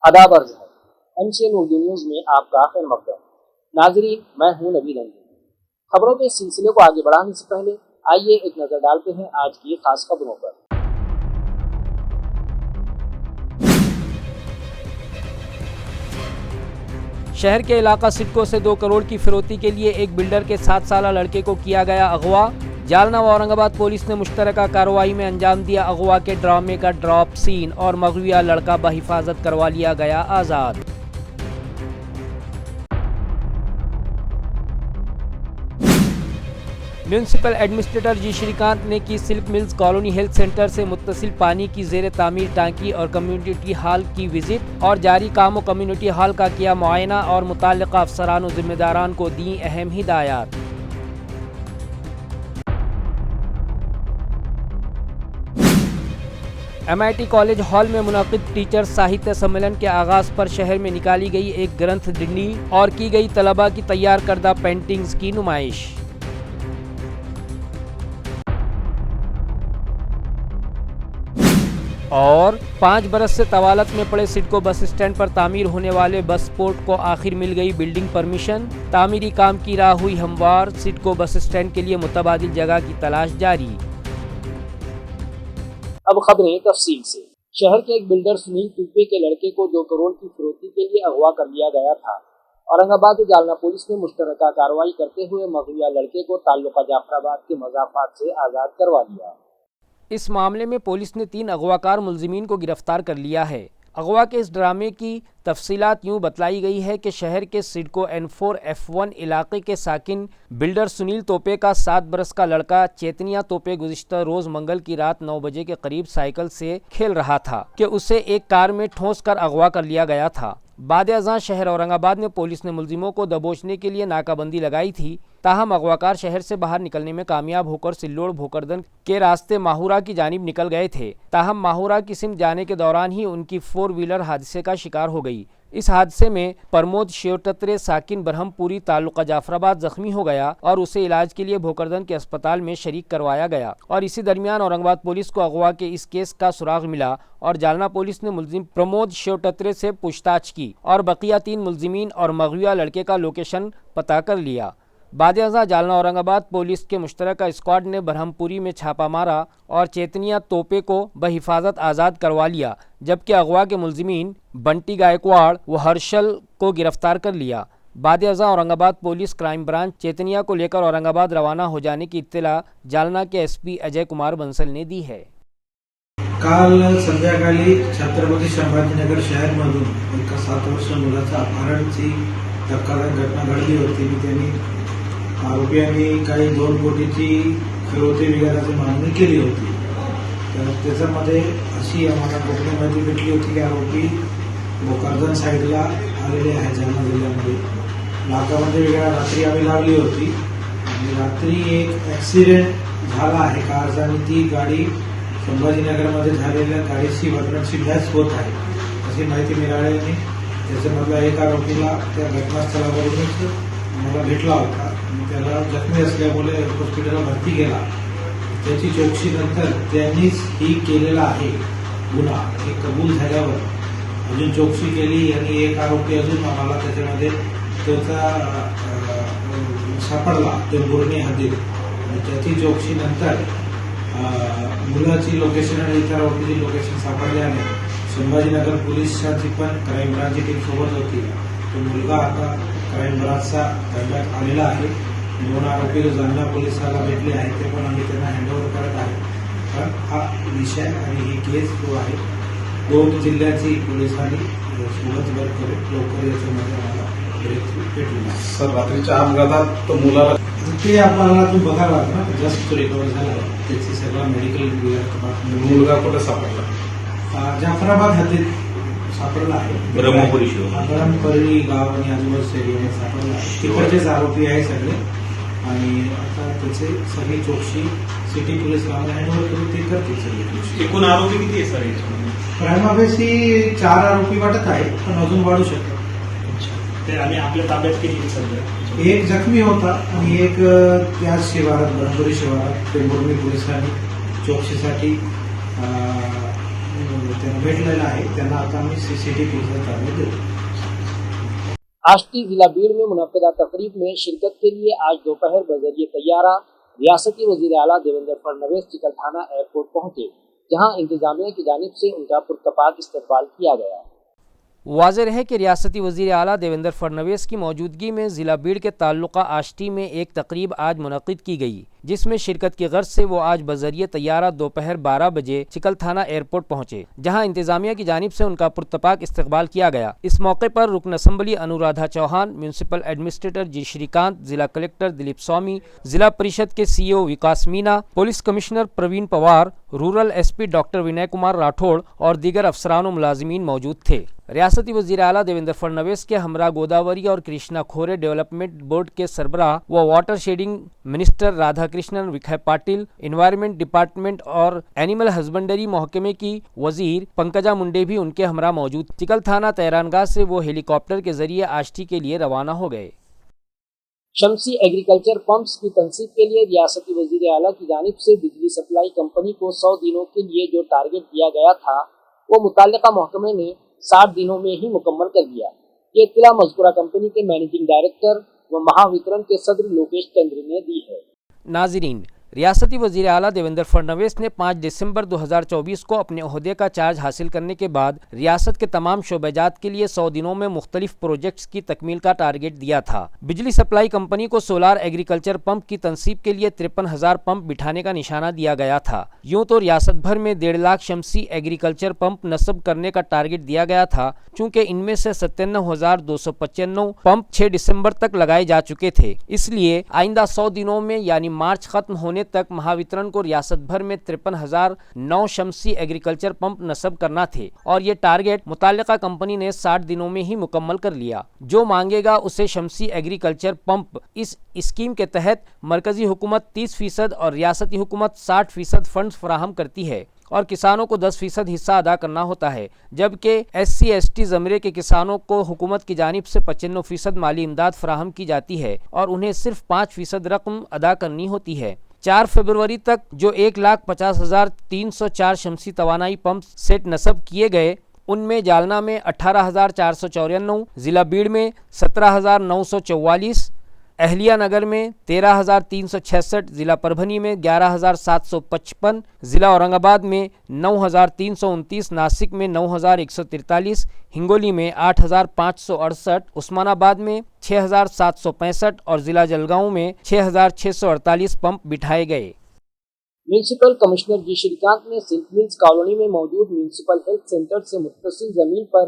आदाब अर्ज है MCN उर्दू न्यूज में आपका खैर मकदम। नाजरीन, मैं हूं नबी रंजन। खबरों के सिलसिले को आगे बढ़ाने से पहले आइए एक नजर डालते हैं आज की खास खबरों पर। शहर के इलाका सिडको से 2 करोड़ की फिरौती के लिए एक बिल्डर के 7 साला लड़के को किया गया अगवा। जालना व औरंगाबाद पुलिस ने मुश्तरका कार्रवाई में अंजाम दिया अगवा के ड्रामे का ड्रॉप सीन और मगविया लड़का बहिफाजत करवा लिया गया आज़ाद। म्यूनिसिपल एडमिनिस्ट्रेटर जी श्रीकांत ने की silk mills colony health centre से मुत्तसिल पानी की जेर तामीर टांकी और कम्युनिटी हॉल की विजिट और जारी कामों कम्युनिटी हॉल का किया मुआयना और मुताल्लिका अफसरान और जिम्मेदारान को दी अहम हिदायत। MIT कॉलेज हॉल में मुनाकिद टीचर साहित्य सम्मेलन के आगाज पर शहर में निकाली गई एक ग्रंथ डिंडी और की गई तलबा की तैयार करदा पेंटिंग्स की नुमाइश। और 5 बरस से तवालत में पड़े सिडको बस स्टैंड पर तामीर होने वाले बस पोर्ट को आखिर मिल गई बिल्डिंग परमिशन। तामीरी काम की राह हुई हमवार, सिडको बस स्टैंड के लिए मुतबादिल जगह की तलाश जारी। अब खबरें तफसील से। शहर के एक बिल्डर सुनील तुपे के लड़के को 2 करोड़ की फिरौती के लिए अगवा कर लिया गया था। औरंगाबाद जालना पुलिस ने मुश्तरका कार्रवाई करते हुए मगविया लड़के को ताल्लुका जाफराबाद के मजाफात से आज़ाद करवा लिया। इस मामले में पुलिस ने 3 अगवाकार मुलजिमीन को गिरफ्तार कर लिया है। अगवा के इस ड्रामे की तफसीलात यूँ बतलाई गई है कि शहर के सिडको N4 F1 इलाके के साकिन बिल्डर सुनील तोपे का 7 बरस का लड़का चेतनिया तोपे गुज़िश्ता रोज़ मंगल की रात 9 बजे के करीब साइकिल से खेल रहा था कि उसे एक कार में ठोंस कर अगवा कर लिया गया था। बाद अज़ां शहर औरंगाबाद में पुलिस ने मुलजिमों को दबोचने के लिए नाकाबंदी लगाई थी। ताहम अगवाकार शहर से बाहर निकलने में कामयाब होकर सिल्लोड़ भोकरदन के रास्ते माहूरा की जानिब निकल गए थे। ताहम माहूरा की सिमत जाने के दौरान ही उनकी 4 व्हीलर हादसे का शिकार हो गई। इस हादसे में प्रमोद शेवटत्रे साकिन बरहमपुरी तालुका जाफराबाद जख्मी हो गया और उसे इलाज के लिए भोकरदन के अस्पताल में शरीक करवाया गया। और इसी दरमियान औरंगाबाद पुलिस को अगवा के इस केस का सुराग मिला और जालना पुलिस ने मुलजिम प्रमोद शेवटत्रे से पूछताछ की और बकिया 3 मुलजिमीन और मगविया लड़के का लोकेशन पता कर लिया। बाद अज़ां जालना औरंगाबाद पुलिस के मुश्तरका स्क्वाड ने बरहमपुरी में छापा मारा और चेतनिया तोपे को बहिफाजत आज़ाद करवा लिया, जबकि अगवा के मुलजिमीन बंटी गायकवाड़ व हर्षल को गिरफ्तार कर लिया। बाद अज़ां औरंगाबाद पुलिस क्राइम ब्रांच चेतनिया को लेकर औरंगाबाद रवाना हो जाने की इत्तला जालना के SP अजय कुमार बंसल ने दी है। काल संध्याकाळी छत्रपती संभाजीनगर शहरमधून एका 7 वर्षीय मुलाचा अपहरणाची धक्कादायक घटना घडली होती। त्यांनी आरोपींनी काही 2 कोटीची फिरौती वगैरेची मागणी केली होती। तर त्याच्यामध्ये अशी आम्हाला गोपनीय माहिती भेटली होती की आरोपी भोकरदन साईडला आलेले आहेत जालना जिल्ह्यामध्ये। नाकामध्ये वगैरे रात्री आम्ही लावली होती आणि रात्री एक ॲक्सिडेंट झाला आहे कारचा आणि ती गाडी संभाजीनगरमध्ये झालेल्या गाडीची घटनाची मॅच होत आहे अशी माहिती मिळाल्याने त्याच्यामधला एक आरोपीला त्या घटनास्थळावरूनच मला भेटला होता आणि त्याला जखमी असल्यामुळे हॉस्पिटलला भरती केला। त्याची चौकशीनंतर त्यांनीच ही केलेला आहे गुन्हा हे कबूल झाल्यावर अजून चौकशी केली आणि एक आरोपी अजून आम्हाला त्याच्यामध्ये त्याचा सापडला टेंभुर्णी हद्दीत आणि त्याची चौकशीनंतर मुलाची लोकेशन आणि इतर आरोपीची लोकेशन सापडल्याने संभाजीनगर पोलिसांची पण क्राईम ब्रांचची टीम सोबत होती। तो मुलगा आता क्राईम ब्रांचचा ताब्यात आलेला आहे। 2 आरोपी जालना पोलिसाला भेटले आहेत, ते पण आम्ही त्यांना हँडओव्हर करत आहे। कारण हा विषय आणि ही केस जो आहे 2 जिल्ह्याची पोलिसांनी सोबत वर्क करून लवकर याच्यामध्ये आम्हाला ब्रेक भेटलेला आहे। सर, रात्रीच्या अपघातात तो मुलाला ते आपल्याला तू बघायला ना जस्ट रिकवर झाला त्याची सगळं मेडिकल मुलगा कुठे सापडला? जाफराबाद हद्दीत सापडला आहे। ब्रह्मपुरी गाव आणि आजूबाजूच्या एरियामध्ये सापडला आहे। तिकडचेच आरोपी आहे सगळे आणि आता त्याचे सगळी चौकशी सिटी पोलीस हँडओव्हर करून ते करतील सगळी। एकूण आरोपी किती आहे सर? प्रायमा बेसी 4 आरोपी वाटत आहे, पण अजून वाढू शकतात। आणि आपल्या ताब्यात किती सध्या? एक जखमी होता आणि एक त्याच शिवारात ब्रह्मपुरी शिवारात टेंभुर्णी पोलिसांनी चौकशीसाठी त्यांना भेटलेलं आहे. त्यांना आता आम्ही CCTV चालू देऊ. आष्टी जिला बीड़ में मुनक्किदा तकरीब में शिरकत के लिए आज दोपहर बजरिए तैयारा रियासती वजीर आला देवेंद्र फडणवीस चिकलथाना एयरपोर्ट पहुंचे, जहां इंतजामिया की जानिब से उनका पुरतपाक इस्तकबाल किया गया। वाज़ेह है कि रियासती वज़ीर आला देवेंद्र फडणवीस की मौजूदगी में ज़िला बीड़ के ताल्लुक़ा आष्टी में एक तकरीब आज मुनक़्क़िद की गई, जिसमें शिरकत की गर्ज से वो आज बज़रिए तैयारा दोपहर 12 बजे चिकलथाना एयरपोर्ट पहुँचे, जहाँ इंतज़ामिया की जानिब से उनका पुरतपाक इस्तकबाल किया गया। इस मौके पर रुकन assembly Anuradha Chauhan, municipal administrator G Srikant, ज़िला कलेक्टर दिलीप स्वामी, ज़िला परिषद के CEO Vikas Meena, police commissioner Praveen Pawar, rural SP doctor Vinay Kumar Rathod और दीगर अफसरान व मुलाजिमीन मौजूद थे। रियासती वज़ीर आला देवेंद्र फडणवीस के हमरा गोदावरी और कृष्णा खोरे डेवलपमेंट बोर्ड के सरबराह व water shedding minister Radha Krishnan Vikhe Patil, environment department और एनिमल हस्बेंडरी महकमे की वजीर पंकजा मुंडे भी उनके हमरा मौजूद। चिकलथाना तैरानगाह से वो हेलीकॉप्टर के जरिए आष्टी के लिए रवाना हो गए। शमसी एग्रीकल्चर पंप्स की तनसीब के लिए रियासती वज़ीर आला की जानिब से बिजली सप्लाई कंपनी को 100 दिनों के लिए जो टारगेट दिया गया था, वो मुताल्लिका महकमे ने 60 दिनों में ही मुकम्मल कर दिया। ये इत्तला मज़कूरा कंपनी के मैनेजिंग डायरेक्टर व महावितरण के सदर लोकेश चंद्र ने दी है। नाज़रीन, रियासती वज़ीर आला देवेंद्र फडणवीस ने 5 दिसंबर 2024 को अपने ओहदे का चार्ज हासिल करने के बाद रियासत के तमाम शोबेजात के लिए 100 दिनों में मुख्तलिफ प्रोजेक्ट्स की तकमील का टारगेट दिया था। बिजली सप्लाई कंपनी को सोलार एग्रीकल्चर पंप की तनसीब के लिए 53,000 पंप बिठाने का निशाना दिया गया था। यूँ तो रियासत भर में 1.5 लाख शमसी एग्रीकल्चर पंप नस्ब करने का टारगेट दिया गया था, चूँकि इनमें से 57,295 पंप 6 दिसंबर तक लगाए जा चुके थे। इसलिए आइंदा 100 दिनों में यानी मार्च खत्म होने तक महावितरण को रियासत भर में 53,009 शमसी एग्रीकल्चर पंप नस्ब करना थे और ये टारगेट मुताल्लिका कंपनी ने 60 दिनों में ही मुकम्मल कर लिया। जो मांगेगा उसे शमसी एग्रीकल्चर पंप इस स्कीम के तहत मरकजी हुकूमत 30% और रियासती हुकूमत 60% फंड्स फराहम करती है और किसानों को 10% हिस्सा अदा करना होता है, जबकि SC/ST ज़मरे के किसानों को हुकूमत की जानिब से 95% माली इमदाद फराहम की जाती है और उन्हें सिर्फ 5% रकम अदा करनी होती है। 4 फरवरी तक जो 1,50,304 शमसी तवानाई पंप सेट नस्ब किए गए, उनमें जालना में 18,494, ज़िला बीड़ में 17,944, अहलिया नगर में 13,366, ज़िला परभनी में 11,755, ज़िला औरंगाबाद में 9,329, नासिक में 9,143, हिंगोली में 8,568, उस्मानाबाद में 6,765 और ज़िला जलगांव में 6,648 पंप बिठाए गए। म्यूनसिपल कमिश्नर जी श्रीकांत ने सिल्क मिल्स कॉलोनी में मौजूद म्यूनसिपल हेल्थ सेंटर से मुत्तसिल जमीन पर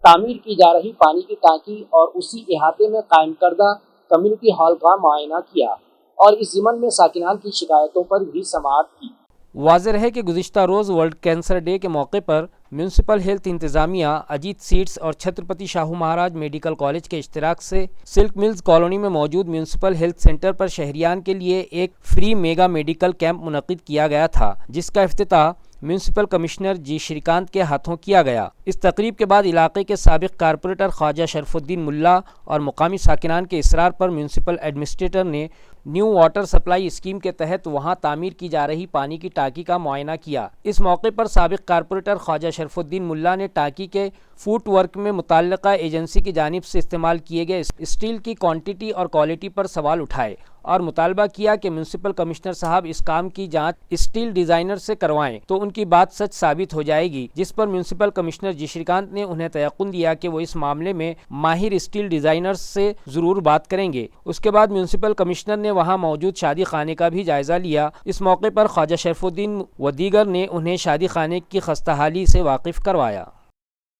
तामीर की जा रही पानी की टांकी और उसी इहाते में कायम करदा कम्युनिटी हॉल का मुआयना किया और इस ज़िमन में साकिनान की शिकायतों पर भी समाअत की। वाज़ेह है कि गुज़िश्ता रोज़ वर्ल्ड कैंसर डे के मौके पर म्यूनसिपल हेल्थ इंतज़ामिया, अजीत सीड्स और छत्रपति शाहू महाराज मेडिकल कॉलेज के इश्तिराक से सिल्क मिल्स कॉलोनी में मौजूद म्यूनसिपल हेल्थ सेंटर पर शहरियान के लिए एक फ्री मेगा मेडिकल कैंप मुनक़्क़िद किया गया था, जिसका इफ्तिताह म्यूनसिपल कमिश्नर जी श्रीकांत के हाथों किया गया। इस तकरीब के बाद इलाके के साबिक़ कारपोरेटर ख्वाजा शरफुद्दीन मुल्ला और मुकामी साकिनान के इसरार पर म्यूनसिपल एडमिनिस्ट्रेटर ने न्यू वाटर सप्लाई स्कीम के तहत वहां तामीर की जा रही पानी की टांकी का मुआयना किया। इस मौके पर साबिक़ कारपोरेटर ख्वाजा शरफुद्दीन मुल्ला ने टांकी के फुट वर्क में मुताल्लिका एजेंसी की जानिब से इस्तेमाल किए गए स्टील की क्वांटिटी और क्वालिटी पर सवाल उठाए और मुतालबा किया कि म्यूनसिपल कमिश्नर साहब इस काम की जांच स्टील डिज़ाइनर से करवाएं तो उनकी बात सच साबित हो जाएगी, जिस पर म्यूनसिपल कमिश्नर जी श्रीकांत ने उन्हें तयक़ुन दिया कि वो इस मामले में माहिर स्टील डिज़ाइनर्स से ज़रूर बात करेंगे। उसके बाद म्यूनसिपल कमिश्नर ने वहां मौजूद शादी खाने का भी जायज़ा लिया। इस मौके पर ख्वाजा शरफुद्दीन व दीगर ने उन्हें शादी खाने की खस्ताहाली से वाकिफ़ करवाया।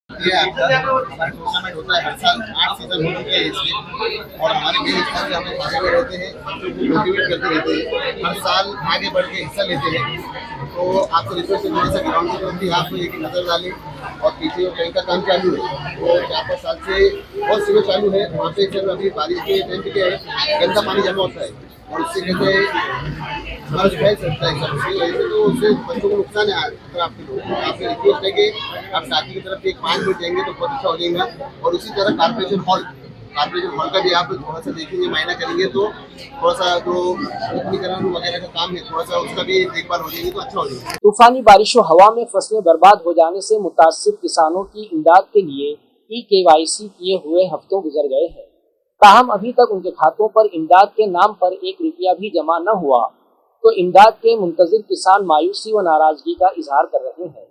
ये हमारा टूर्नामेंट होता है हर साल, 8 सीजन हो चुके हैं इसके और हमारे मेन हिस्सा से हमें भागे हुए रहते हैं, मोटिवेट करते रहते हैं, हर साल आगे बढ़ के हिस्सा लेते हैं। तो आपको रिक्वेस्ट है थोड़ा सा ग्राउंड की तरफ भी आप एक नज़र डालें और पीछे कहीं का काम चालू है, वो 4-5 साल से बहुत सीवर चालू है, वहाँ पे जब अभी बारिश के टाइम पे गंदा पानी जमा होता है और उससे कहते हैं बर्फ फैल सकता है सबसे, वैसे तो उससे बच्चों को नुकसान है। अगर आपके लोग आपसे रिक्वेस्ट है कि आप साथी की तरफ एक 5 मिनट देंगे तो बहुत अच्छा हो जाएगा। और उसी तरह कॉर्पोरेशन हॉल कॉर्पोरेशन हॉल का भी आप थोड़ा सा देखेंगे, मायना करेंगे तो थोड़ा सा जो नूतनीकरण वगैरह का काम है थोड़ा सा उसका भी देखभाल हो जाएगी तो अच्छा हो जाएगा। तूफानी बारिश व हवा में फसलें बर्बाद हो जाने से मुतासिर किसानों की इमदाद के लिए KYC किए हुए हफ्तों गुजर गए हैं, ताहम अभी तक उनके खातों पर इमदाद के नाम पर 1 रुपया भी जमा न हुआ, तो इमदाद के मुंतजिर किसान मायूसी व नाराजगी का इजहार कर रहे हैं।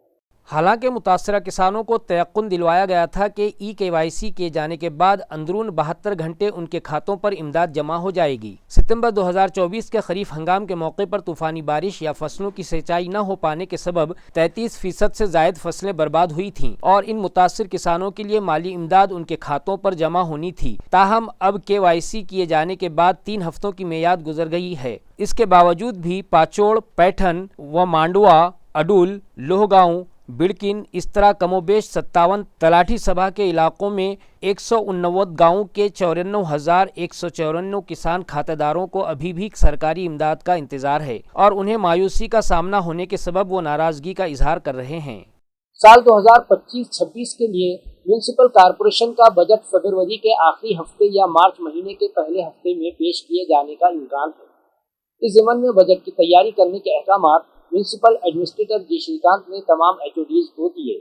हालांकि मुतासरा किसानों को तयक्कुन दिलवाया गया था कि KYC किए जाने के बाद अंदरून 72 घंटे उनके खातों पर इमदाद जमा हो जाएगी। सितंबर 2024 के खरीफ हंगाम के मौके पर तूफानी बारिश या फसलों की सिंचाई न हो पाने के सबब 33% से जायद फसलें बर्बाद हुई थीं और इन मुतासर किसानों के लिए माली इमदाद उनके खातों पर जमा होनी थी। ताहम अब KYC किए जाने के बाद 3 हफ्तों की मियाद गुजर गई है। इसके बावजूद भी पाचोड़, पैठन व मांडवा, अडुल, लोहगांव, बिड़किन इस तरह कमोबेश 57 तलाठी सभा के इलाकों में 189 गाँव के 54,194 किसान खातेदारों को अभी भी सरकारी इमदाद का इंतजार है और उन्हें मायूसी का सामना होने के सबब वो नाराजगी का इजहार कर रहे हैं। साल 2025-26 के लिए म्यूनिसिपल कॉरपोरेशन का बजट फरवरी के आखिरी हफ्ते या मार्च महीने के पहले हफ्ते में पेश किए जाने का इम्कान है। इस ज़िम्मन में बजट की तैयारी करने के अहकामात म्यूनिसिपल एडमिनिस्ट्रेटर जी श्रीकांत ने तमाम HODs को दिए।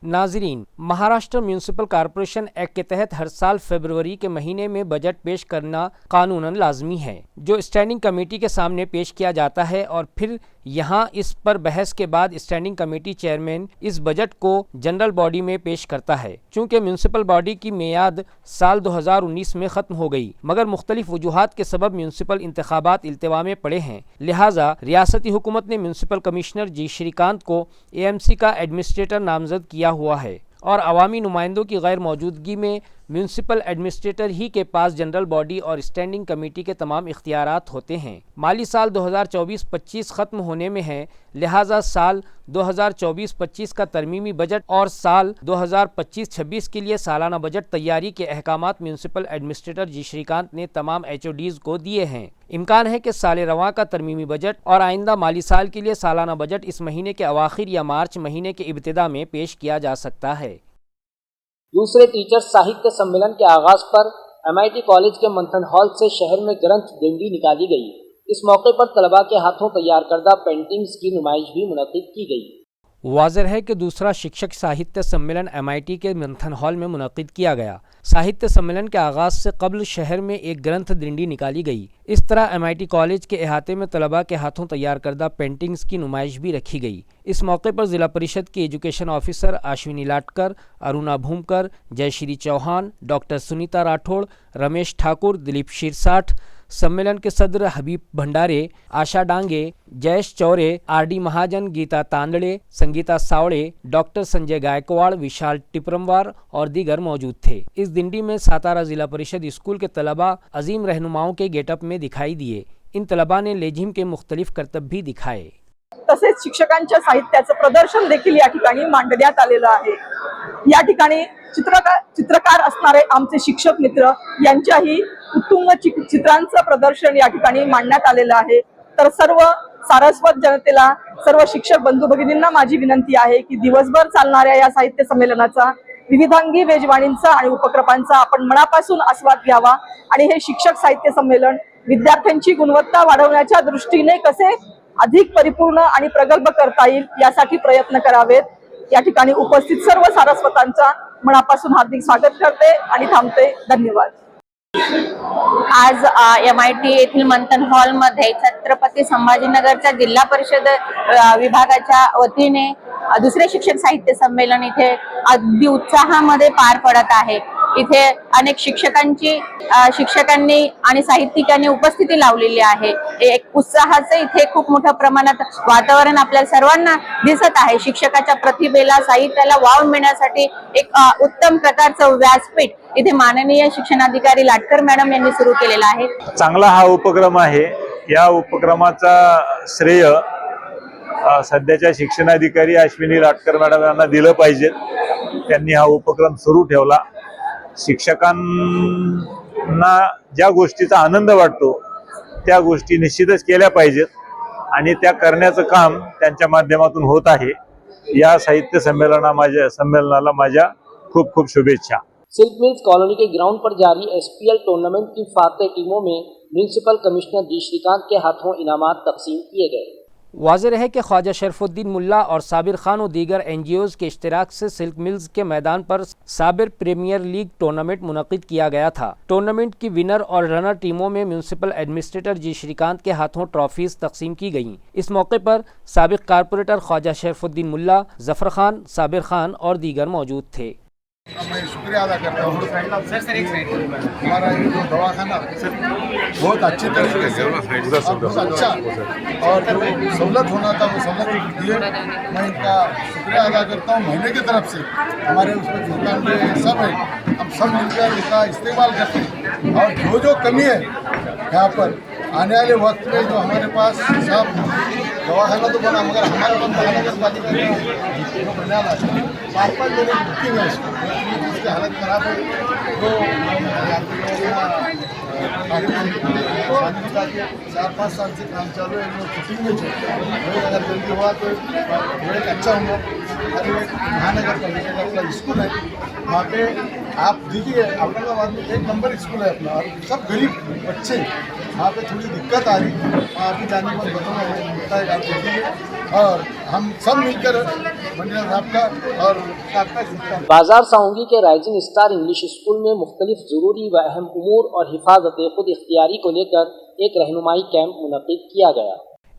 नाजरीन, महाराष्ट्र म्यूनिसिपल कॉरपोरेशन एक्ट के तहत हर साल फरवरी के महीने में बजट पेश करना कानूनन लाजमी है, जो स्टैंडिंग कमेटी के सामने पेश किया जाता है और फिर यहाँ इस पर बहस के बाद स्टैंडिंग कमेटी चेयरमैन इस बजट को जनरल बॉडी में पेश करता है। चूँकि म्यूनिसिपल बॉडी की मियाद साल 2019 में ख़त्म हो गई, मगर मुख्तलिफ वजूहात के सबब म्यूनिसिपल इंतखाबात इल्तिवा में पड़े हैं, लिहाजा रियासती हुकूमत ने म्यूनिसिपल कमिश्नर जी श्रीकांत को AMC का एडमिनिस्ट्रेटर नामजद किया हुआ है और अवामी नुमाइंदों की गैर मौजूदगी में म्यूनिसिपल एडमिनिस्ट्रेटर ही के पास जनरल बॉडी और स्टैंडिंग कमेटी के तमाम इख्तियारात होते हैं। माली साल 2024-25 ख़त्म होने में है, लिहाजा साल 2024-25 का तरमीमी बजट और साल 2025-26 के लिए सालाना बजट तैयारी के अहकामात म्यूनिसिपल एडमिनिस्ट्रेटर जी श्रीकांत ने तमाम HODs को दिए हैं। इम्कान है कि साल रवां का तरमीमी बजट और आइंदा माली साल के लिए सालाना बजट इस महीने के अवाखिर या मार्च महीने के इब्तिदा में पेश किया जा सकता है। दूसरे टीचर्स साहित्य सम्मेलन के आगाज पर MIT कॉलेज के मंथन हॉल से शहर में ग्रंथ दिंडी निकाली गई। इस मौके पर तलबा के हाथों तैयार करदा पेंटिंग्स की नुमाइश भी मुनक़िद की गई। वाज़ेह है कि दूसरा शिक्षक साहित्य सम्मेलन MIT के मंथन हॉल में मुनक़िद किया गया। साहित्य सम्मेलन के आगाज़ से कबल शहर में एक ग्रंथ दिंडी निकाली गई। इस तरह MIT कॉलेज के अहाते में तलबा के हाथों तैयार करदा पेंटिंग्स की नुमाइश भी रखी गई। इस मौके पर ज़िला परिषद की education officer Ashwini Latkar, Aruna Bhumkar, Jayashree Chauhan, doctor Sunita Rathod, Ramesh Thakur, Dilip Shirsath, सम्मेलन के सदर हबीब भंडारे, आशा डांगे, जयेश चौरे, RD महाजन, गीता तांदड़े, संगीता सावड़े, डॉक्टर संजय गायकवाड़, विशाल टिपरमवार और दीगर मौजूद थे। इस दिंडी में सातारा जिला परिषद स्कूल के तलबा अजीम रहनुमाओं के गेटअप में दिखाई दिए। इन तलबा ने लेझिम के मुख्तलिफ करतब भी दिखाए। तसेच शिक्षकांच्या साहित्याचं प्रदर्शन देखील या ठिकाणी मांडण्यात आलेलं आहे। या ठिकाणी चित्रकार असणारे आमचे शिक्षक मित्र यांच्याही उत्तुंग चित्रांचं प्रदर्शन या ठिकाणी मांडण्यात आलेलं आहे। तर सर्व सारस्वत जनतेला, सर्व शिक्षक बंधू भगिनींना माझी विनंती आहे की दिवसभर चालणाऱ्या या साहित्य संमेलनाचा विविधांगी मेजवानींचा आणि उपक्रमांचा आपण मनापासून आस्वाद घ्यावा आणि हे शिक्षक साहित्य संमेलन विद्यार्थ्यांची गुणवत्ता वाढवण्याच्या दृष्टीने कसे अधिक परिपूर्ण आणि प्रगल्भ करता येईल यासाठी प्रयत्न करावेत। या ठिकाणी उपस्थित सर्व सारस्वतांचा मनापासून हार्दिक स्वागत करते आणि थांबते। धन्यवाद। आज MIT येथील मंथन हॉल मध्ये छत्रपती संभाजीनगरच्या जिल्हा परिषद विभागाच्या वतीने दुसरे शिक्षक साहित्य संमेलन इथे अगदी उत्साहामध्ये पार पडत आहे। इथे अनेक शिक्षकांनी आणि साहित्यिकांनी उपस्थिती लावलेली आहे। एक उत्साहाचे इथे खूप मोठ्या प्रमाणात वातावरण आपल्याला सर्वांना दिसत आहे। शिक्षकाच्या प्रतिभेला, साहित्याला वाव मिळण्यासाठी एक उत्तम प्रकारचं व्यासपीठ इथे माननीय शिक्षणाधिकारी लाटकर मॅडम यांनी सुरू केलेला आहे। चांगला हा उपक्रम आहे। या उपक्रमाचा श्रेय सध्याच्या शिक्षणाधिकारी अश्विनी लाटकर मॅडम यांना दिलं पाहिजे। त्यांनी हा उपक्रम सुरू ठेवला। शिक्षकांना ज्या गोष्टीचा आनंद वाटतो त्या गोष्टी निश्चितच केल्या पाहिजेत आणि त्या करण्याचं काम त्यांच्या माध्यमातून होत आहे। या साहित्य संमेलनाला माझ्या खूप खूप शुभेच्छा। सिल्क मिल्स कॉलोनी के ग्राउंड पर जारी SPL टूर्नामेंट की फातेह टीमों में म्यूनिसिपल कमिश्नर जी श्रीकांत के हाथों इनामात तकसीम किए गए। वाज़ेह है कि ख्वाजा शरफुद्दीन मुल्ला और साबिर खान और दीगर NGOs के इश्तिराक से सिल्क मिल्स के मैदान पर साबिर प्रीमियर लीग टूर्नामेंट मुनक़िद किया गया था। टूर्नामेंट की विनर और रनर टीमों में म्यूनिसिपल एडमिनिस्ट्रेटर जी श्रीकांत के हाथों ट्रॉफीज तकसीम की गईं। इस मौके पर साबिक कारपोरेटर ख्वाजा शरफुद्दीन मुल्ला, जफर खान, साबिर खान और दीगर मौजूद थे। मैं शुक्रिया अदा करता हूँ हमारा ये जो दवाखाना बहुत अच्छे तरीके से बहुत अच्छा और जो सहूलत होना था वो सहूलत दिए। मैं इनका शुक्रिया अदा करता हूँ महीने की तरफ से। हमारे उसमें दुकान में सब है, हम सब मिलकर इसका इस्तेमाल करते हैं और जो कमी है यहाँ पर आने वाले वक्त में जो हमारे पास सब दवाखाना तो बना मगर हमारे पास महानगर पालिका जो बना 4-5 लोगों की बुकिंग है उसकी हालत खराब है तो 4-5 साल से काम चालू है जो छुट्टी में थे अगर जल्दी हुआ तो एक अच्छा होगा। अरे महानगर पालिका का अपना स्कूल है वहाँ पे आप देखिए औरंगाबाद में 1 नंबर स्कूल है अपना और सब गरीब बच्चे वहाँ पे थोड़ी दिक्कत आ रही वहाँ भी जाने पर बताता है आप देखिए और हम सब मिलकर मंडल साहब का और बाजार साउंगी के राइजिंग स्टार इंग्लिश स्कूल में मुख्तलिफ ज़रूरी व अहम उमूर और हिफाजत खुद इख्तियारी को लेकर एक रहनुमाई कैंप मुनक़िद किया गया।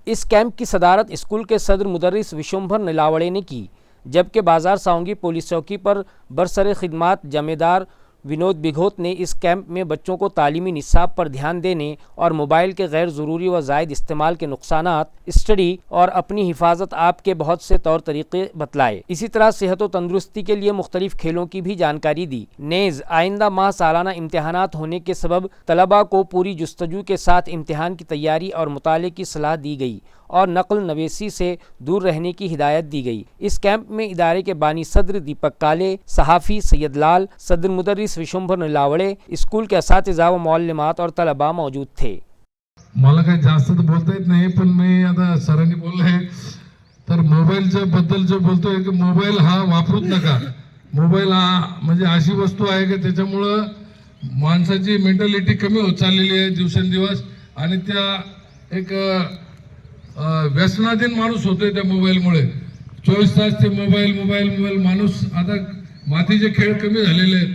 इस कैंप की सदारत स्कूल के सदर मुदर्रिस विशुंभर नीलावड़े ने की, जबकि बाजार साउंगी पुलिस चौकी पर बरसरे खिदमात जमेदार विनोद बिघोत ने इस कैंप में बच्चों को तालीमी निसाब पर ध्यान देने और मोबाइल के गैर ज़रूरी व ज़ायद इस्तेमाल के नुकसानात, स्टडी और अपनी हिफाजत आप के बहुत से तौर तरीक़े बतलाए। इसी तरह सेहत व तंदुरुस्ती के लिए मुख्तलिफ खेलों की भी जानकारी दी। नेज़ आइंदा माह सालाना इम्तहानात होने के सबब तलबा को पूरी जुस्तजू के साथ इम्तहान की तैयारी और मुताले की सलाह दी गई और नकल नवेसी से दूर रहने की हिदायत दी गई। इस कैंप में इदारे के बानी सदर दीपक काले, सहाफ़ी सैयद लाल, सदर मुदर्रिस विशुंभर नीलावड़े, स्कूल के असातिज़ा व मौल्लिमात और तलबा मौजूद थे। मला काही जास्त तर बोलता येत नाही पण मी आता सरांनी बोलले तर मोबाईलच्या बद्दल जो बोलतोय की मोबाईल हा वापरूच नका। मोबाईल हा म्हणजे अशी वस्तू आहे की त्याच्यामुळं माणसाची मेंटॅलिटी कमी होत चाललेली आहे दिवसेंदिवस आणि त्या एक व्यसनाधीन माणूस होतोय त्या मोबाईलमुळे। 24 तास ते मोबाईल माणूस आता मातीचे खेळ कमी झालेले आहेत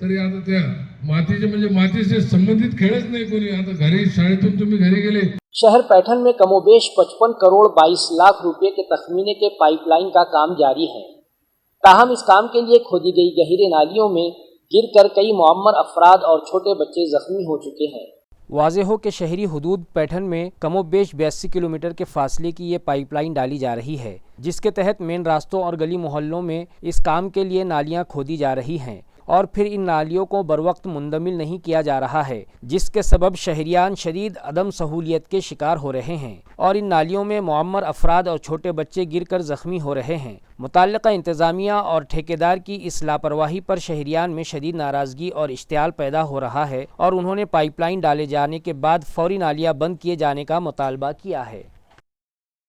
तरी आता त्या मातीचे म्हणजे मातीचे संबंधित खेळच नाही कोणी। आता घरी शाळेतून तुम्ही घरी गेले। शहर पैठन में कमोबेश 55 करोड़ 22 लाख रुपए के तखमीने के पाइपलाइन का काम जारी है। ताहम इस काम के लिए खोदी गई गहरी नालियों में गिरकर कई मुअम्मर अफराद और छोटे बच्चे जख्मी हो चुके हैं। वाज़ेह हो कि शहरी हुदूद पैठन में कमोबेश 82 किलोमीटर के फासले की ये पाइपलाइन डाली जा रही है, जिसके तहत मेन रास्तों और गली मोहल्लों में इस काम के लिए नालियां खोदी जा रही हैं और फिर इन नालियों को बरवक्त मुंदमिल नहीं किया जा रहा है, जिसके सबब शहरियान शदीद अदम सहूलियत के शिकार हो रहे हैं और इन नालियों में मुअम्मर अफराद और छोटे बच्चे गिरकर ज़ख्मी हो रहे हैं। मुतल्लिका इंतज़ामिया और ठेकेदार की इस लापरवाही पर शहरियान में शदीद नाराज़गी और इश्तियाल पैदा हो रहा है और उन्होंने पाइपलाइन डाले जाने के बाद फौरी नालियाँ बंद किए जाने का मुतालबा किया है।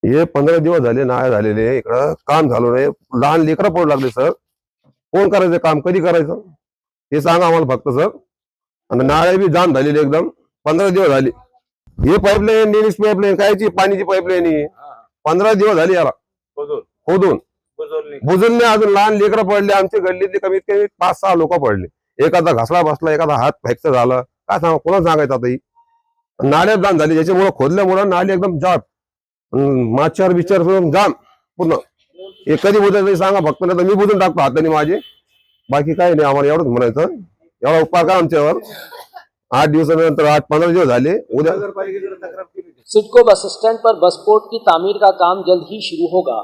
ये 15 दिवस झाले नाळ्या झालेले इकडं काम झालं नाही। लहान लेकरं पडू लागले सर, कोण करायचं काम, कधी करायचं हे सांगा आम्हाला फक्त सर। आणि नाळ्या बी जाम झालेली एकदम 15 दिवस झाले। हे पाईपलाईन नेहमीच पाईपलाईन कायची पाणीची पाईपलाईन ही 15 दिवस झाली याला खोदून बुजून अजून लहान लेकरं पडले। आमच्या गल्लीतले कमीत कमी 5-6 लोक पडले। एखादा घसला बसला, एखादा हात फ्रॅक्चर झाला, काय सांगा कोणाला सांगायचं आता। ही नाल्या जाम झाली ज्याच्यामुळे खोदल्यामुळे नाली एकदम जाम माछार बिचार जाम पूर्ण। हे कधी बुजायचं सांगा फक्त, नाही तर मी बुजून टाकतो हाताने माझे, बाकी काही नाही आम्हाला एवढंच म्हणायचं। एवढा उपकार का आमच्यावर। 8 दिवसानंतर 8-15 दिवस झाले। उद्या सिडको बस स्टैंड पर बस पोर्ट की तामीर का काम जल्द ही शुरू होगा,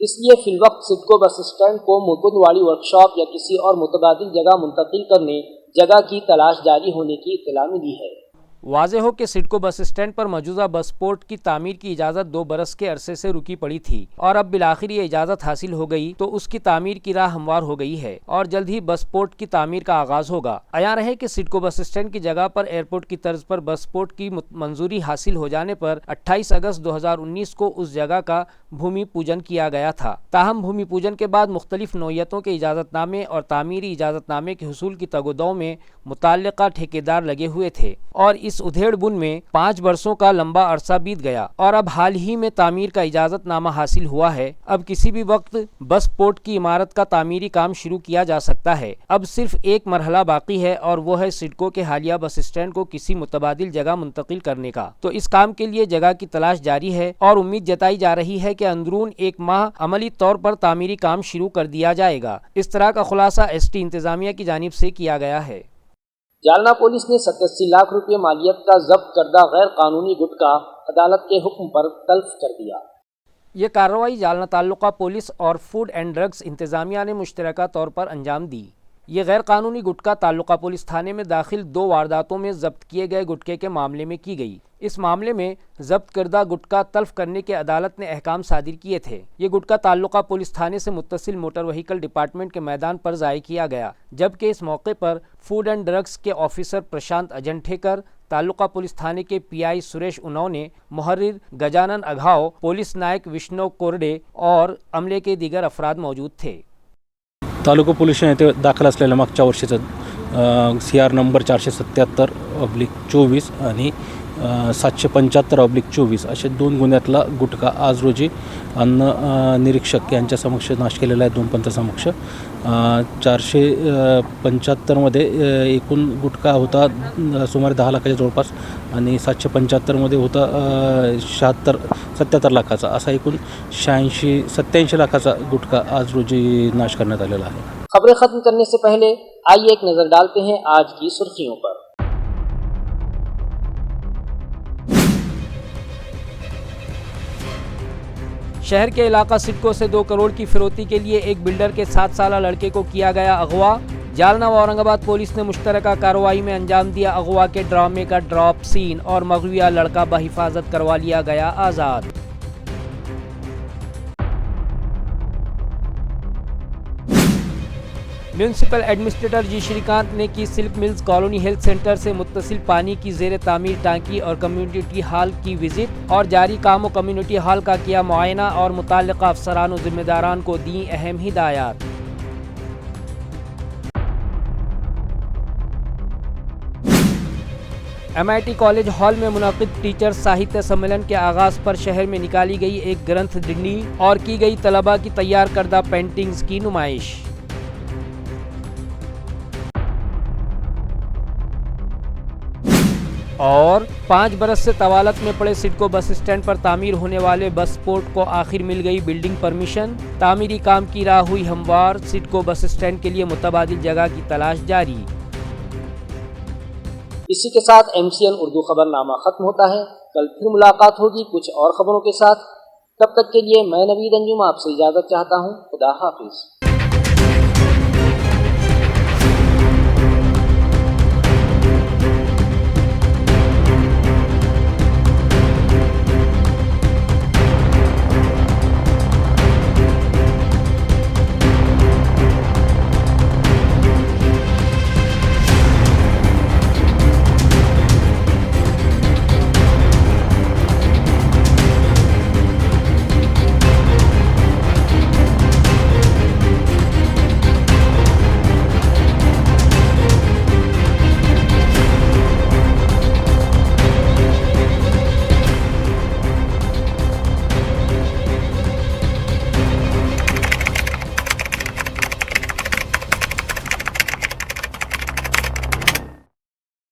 इसलिए फिलवक्त सिडको बस स्टैंड को मुकुंदवाड़ी वर्कशॉप या किसी और मुतबादिल जगह मुंतकिल करने जगह की तलाश जारी होने की इत्तला मिली है। वाज़ेह हो कि सिडको बस स्टैंड पर मौजूदा बस पोर्ट की तामीर की इजाज़त 2 बरस के अरसे से रुकी पड़ी थी और अब बिलाखिर ये इजाज़त हासिल हो गई तो उसकी तामीर की राह हमवार हो गई है और जल्द ही बस पोर्ट की तामीर का आगाज़ होगा। आया रहे कि सिडको बस स्टैंड की जगह पर एयरपोर्ट की तर्ज पर बस पोर्ट की मंजूरी हासिल हो जाने पर 28 अगस्त 2019 को उस जगह का भूमि पूजन किया गया था। ताहम भूमि पूजन के बाद मुख्तलिफ नौयतों के इजाज़तनामे और तामीरी इजाज़तनामे के हुसूल की तगोदौ में मुताल्लिका ठेकेदार लगे हुए थे और इस उधेड़ बुन में 5 बरसों का लंबा अरसा बीत गया और अब हाल ही में तामीर का इजाज़तनामा हासिल हुआ है। अब किसी भी वक्त बस पोर्ट की इमारत का तामीरी काम शुरू किया जा सकता है। अब सिर्फ एक मरहला बाकी है और वो है सिडको के हालिया बस स्टैंड को किसी मुतबादिल जगह मुंतकिल करने का। तो इस काम के लिए जगह की तलाश जारी है और उम्मीद जताई जा रही है कि अंदरून 1 माह अमली तौर पर तामीरी काम शुरू कर दिया जाएगा। इस तरह का खुलासा एसटी इंतजामिया की जानिब से किया गया है। जालना पुलिस ने 87 लाख रुपए मालियत का जब्त करदा गैर कानूनी गुटखा अदालत के हुक्म पर तल्फ कर दिया। ये कार्रवाई जालना ताल्लुका पुलिस और फूड एंड ड्रग्स इंतजामिया ने मुश्तरका तौर पर अंजाम दी। ये गैर कानूनी गुटखा ताल्लुका पुलिस थाने में दाखिल 2 वारदातों में जब्त किए गए गुटखे के मामले में की गई। इस मामले में जब्त करदा गुटखा तल्फ करने के अदालत ने अहकाम सादिर किए थे। ये गुटखा ताल्लुका पुलिस थाने से मुत्तसिल मोटर व्हीकल डिपार्टमेंट के मैदान पर ज़ाय किया गया, जबकि इस मौके पर फूड एंड ड्रग्स के ऑफिसर प्रशांत अजंठेकर, ताल्लुका पुलिस थाने के पीआई सुरेश उनौने, मुहर्रिर गजानन अघाव, पुलिस नायक विष्णु कोरडे और अमले के दीगर अफराद मौजूद थे। तालुका पोलीस येथे दाखल असलेल्या मागच्या वर्षीचं CR नंबर 477/24 आणि 775/24 असे 2 गुन्ह्यातला गुटखा आज रोजी अन्न निरीक्षक यांच्या समक्ष नाश केलेला आहे 2 पंचासमक्ष। 475 मध्ये एकूण गुटखा होता सुमारे 10 लाखाच्या जवळपास आणि 775 मध्ये होता 77 लाखाचा, असा एकूण 87 लाखाचा गुटखा आज रोजी नाश करण्यात आलेला आहे। खबरें खत्म करने से पहले आइए एक नजर डालते हैं आज की सुर्खियों पर। शहर के इलाका सिडको से 2 करोड़ की फिरौती के लिए एक बिल्डर के 7 साला लड़के को किया गया अगवा। जालना व औरंगाबाद पुलिस ने मुश्तरका कार्रवाई में अंजाम दिया अगवा के ड्रामे का ड्रॉप सीन और मगविया लड़का बहिफाजत करवा लिया गया आज़ाद। म्यूनसिपल एडमिनिस्ट्रेटर जी श्रीकांत ने की silk mills colony health centre से मुत्तसिल पानी की जेर तामीर टांकी और कम्युनिटी हॉल की विजिट और जारी कामों कम्युनिटी हॉल का किया मुआयना और मुताल्लिका अफसरान और जिम्मेदारान को दी अहम हिदायत। MIT कॉलेज हॉल में मुनाकिद टीचर साहित्य सम्मेलन के आगाज पर शहर में निकाली गई एक ग्रंथ डिंडी और की गई तलबा की तैयार करदा पेंटिंग्स की नुमाइश। और 5 बरस से तवालत में पड़े सिडको बस स्टैंड पर तामीर होने वाले बस पोर्ट को आखिर मिल गई बिल्डिंग परमिशन। तामीरी काम की राह हुई हमवार, सिडको बस स्टैंड के लिए मुतबादिल जगह की तलाश जारी। इसी के साथ MCN उर्दू खबरनामा खत्म होता है। कल फिर मुलाकात होगी कुछ और खबरों के साथ। तब तक के लिए मैं नवीद अंजुम आपसे इजाज़त चाहता हूँ। खुदा हाफिज।